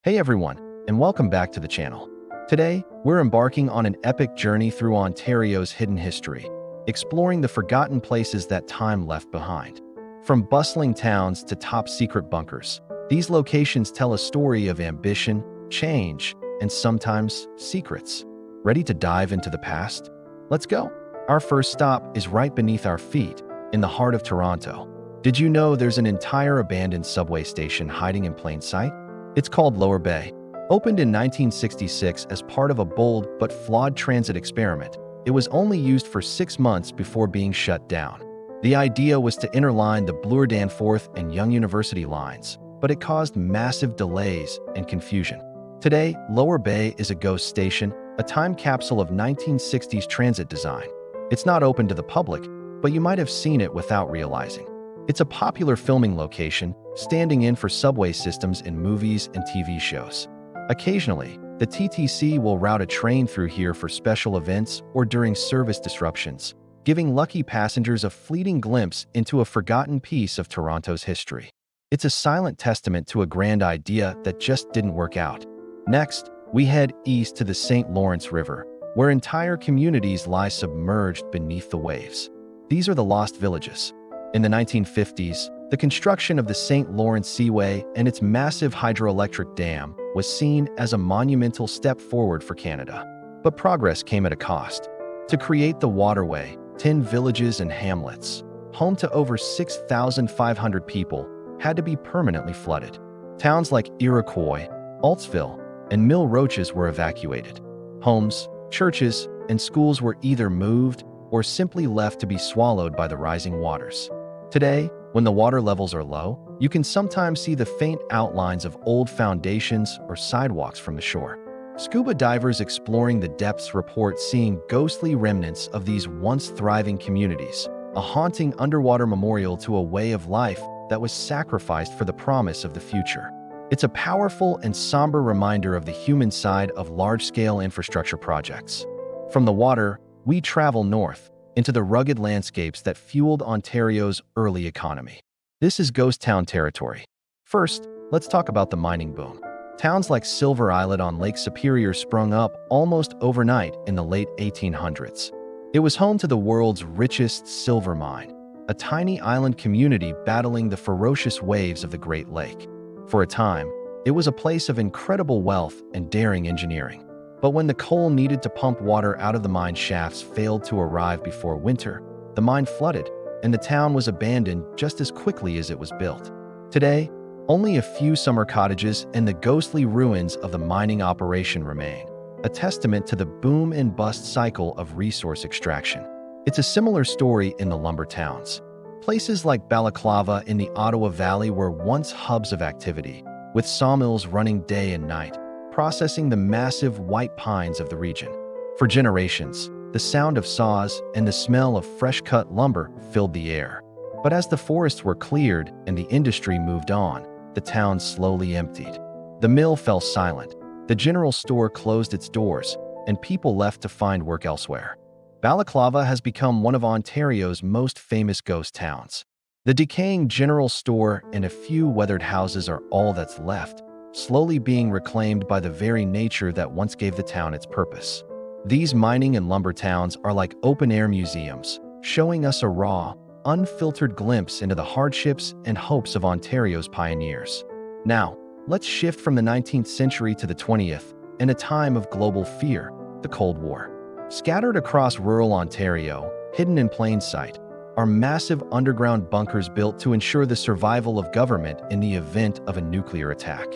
Hey everyone, and welcome back to the channel. Today, we're embarking on an epic journey through Ontario's hidden history, exploring the forgotten places that time left behind. From bustling towns to top-secret bunkers, these locations tell a story of ambition, change, and sometimes secrets. Ready to dive into the past? Let's go! Our first stop is right beneath our feet, in the heart of Toronto. Did you know there's an entire abandoned subway station hiding in plain sight? It's called Lower Bay. Opened in 1966 as part of a bold but flawed transit experiment, it was only used for 6 months before being shut down. The idea was to interline the Bloor Danforth and Yonge University lines, but it caused massive delays and confusion. Today, Lower Bay is a ghost station, a time capsule of 1960s transit design. It's not open to the public, but you might have seen it without realizing. It's a popular filming location, standing in for subway systems in movies and TV shows. Occasionally, the TTC will route a train through here for special events or during service disruptions, giving lucky passengers a fleeting glimpse into a forgotten piece of Toronto's history. It's a silent testament to a grand idea that just didn't work out. Next, we head east to the St. Lawrence River, where entire communities lie submerged beneath the waves. These are the Lost Villages. In the 1950s, the construction of the St. Lawrence Seaway and its massive hydroelectric dam was seen as a monumental step forward for Canada. But progress came at a cost. To create the waterway, 10 villages and hamlets, home to over 6,500 people, had to be permanently flooded. Towns like Iroquois, Altsville, and Mill Roaches were evacuated. Homes, churches, and schools were either moved or simply left to be swallowed by the rising waters. Today, when the water levels are low, you can sometimes see the faint outlines of old foundations or sidewalks from the shore. Scuba divers exploring the depths report seeing ghostly remnants of these once thriving communities, a haunting underwater memorial to a way of life that was sacrificed for the promise of the future. It's a powerful and somber reminder of the human side of large-scale infrastructure projects. From the water, we travel north, into the rugged landscapes that fueled Ontario's early economy. This is ghost town territory. First, let's talk about the mining boom. Towns like Silver Islet on Lake Superior sprung up almost overnight in the late 1800s. It was home to the world's richest silver mine, a tiny island community battling the ferocious waves of the Great Lake. For a time, it was a place of incredible wealth and daring engineering. But when the coal needed to pump water out of the mine shafts failed to arrive before winter, the mine flooded, and the town was abandoned just as quickly as it was built. Today, only a few summer cottages and the ghostly ruins of the mining operation remain, a testament to the boom and bust cycle of resource extraction. It's a similar story in the lumber towns. Places like Balaclava in the Ottawa Valley were once hubs of activity, with sawmills running day and night, processing the massive white pines of the region. For generations, the sound of saws and the smell of fresh-cut lumber filled the air. But as the forests were cleared and the industry moved on, the town slowly emptied. The mill fell silent, the general store closed its doors, and people left to find work elsewhere. Balaclava has become one of Ontario's most famous ghost towns. The decaying general store and a few weathered houses are all that's left, slowly being reclaimed by the very nature that once gave the town its purpose. These mining and lumber towns are like open-air museums, showing us a raw, unfiltered glimpse into the hardships and hopes of Ontario's pioneers. Now, let's shift from the 19th century to the 20th, in a time of global fear, the Cold War. Scattered across rural Ontario, hidden in plain sight, are massive underground bunkers built to ensure the survival of government in the event of a nuclear attack.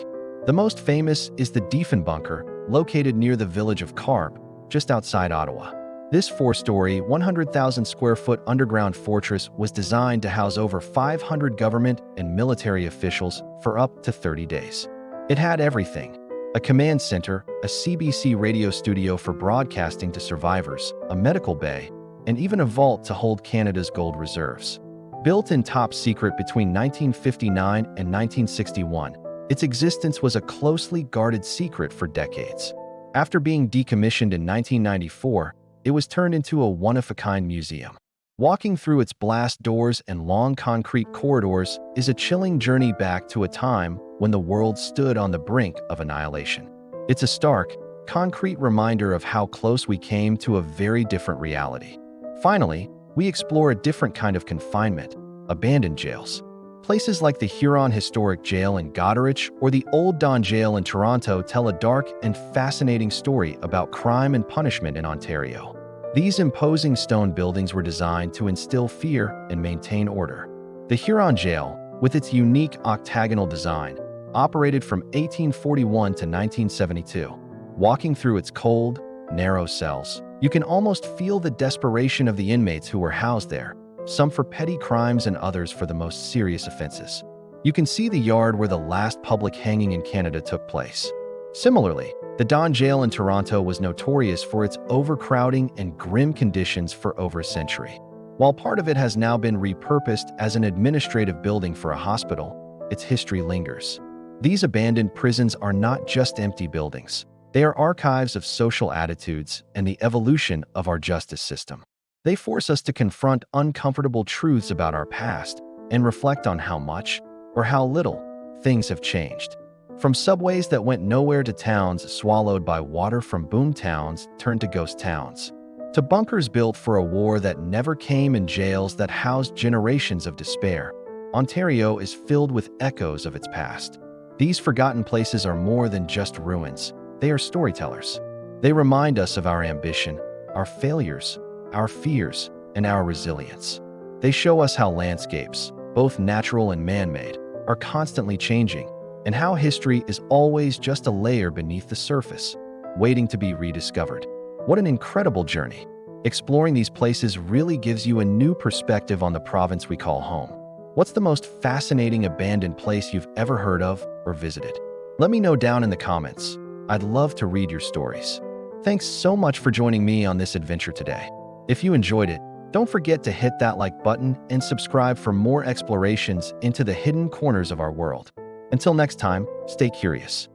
The most famous is the Defen Bunker, located near the village of Carp, just outside Ottawa. This 4-story, 100,000-square-foot underground fortress was designed to house over 500 government and military officials for up to 30 days. It had everything: a command center, a CBC radio studio for broadcasting to survivors, a medical bay, and even a vault to hold Canada's gold reserves. Built in top secret between 1959 and 1961, its existence was a closely guarded secret for decades. After being decommissioned in 1994, it was turned into a one-of-a-kind museum. Walking through its blast doors and long concrete corridors is a chilling journey back to a time when the world stood on the brink of annihilation. It's a stark, concrete reminder of how close we came to a very different reality. Finally, we explore a different kind of confinement: abandoned jails. Places like the Huron Historic Jail in Goderich or the Old Don Jail in Toronto tell a dark and fascinating story about crime and punishment in Ontario. These imposing stone buildings were designed to instill fear and maintain order. The Huron Jail, with its unique octagonal design, operated from 1841 to 1972. Walking through its cold, narrow cells, you can almost feel the desperation of the inmates who were housed there, some for petty crimes and others for the most serious offenses. You can see the yard where the last public hanging in Canada took place. Similarly, the Don Jail in Toronto was notorious for its overcrowding and grim conditions for over a century. While part of it has now been repurposed as an administrative building for a hospital, its history lingers. These abandoned prisons are not just empty buildings. They are archives of social attitudes and the evolution of our justice system. They force us to confront uncomfortable truths about our past and reflect on how much, or how little, things have changed. From subways that went nowhere to towns swallowed by water, from boom towns turned to ghost towns, to bunkers built for a war that never came and jails that housed generations of despair, Ontario is filled with echoes of its past. These forgotten places are more than just ruins. They are storytellers. They remind us of our ambition, our failures, our fears, and our resilience. They show us how landscapes, both natural and man-made, are constantly changing, and how history is always just a layer beneath the surface, waiting to be rediscovered. What an incredible journey! Exploring these places really gives you a new perspective on the province we call home. What's the most fascinating abandoned place you've ever heard of or visited? Let me know down in the comments. I'd love to read your stories. Thanks so much for joining me on this adventure today. If you enjoyed it, don't forget to hit that like button and subscribe for more explorations into the hidden corners of our world. Until next time, stay curious.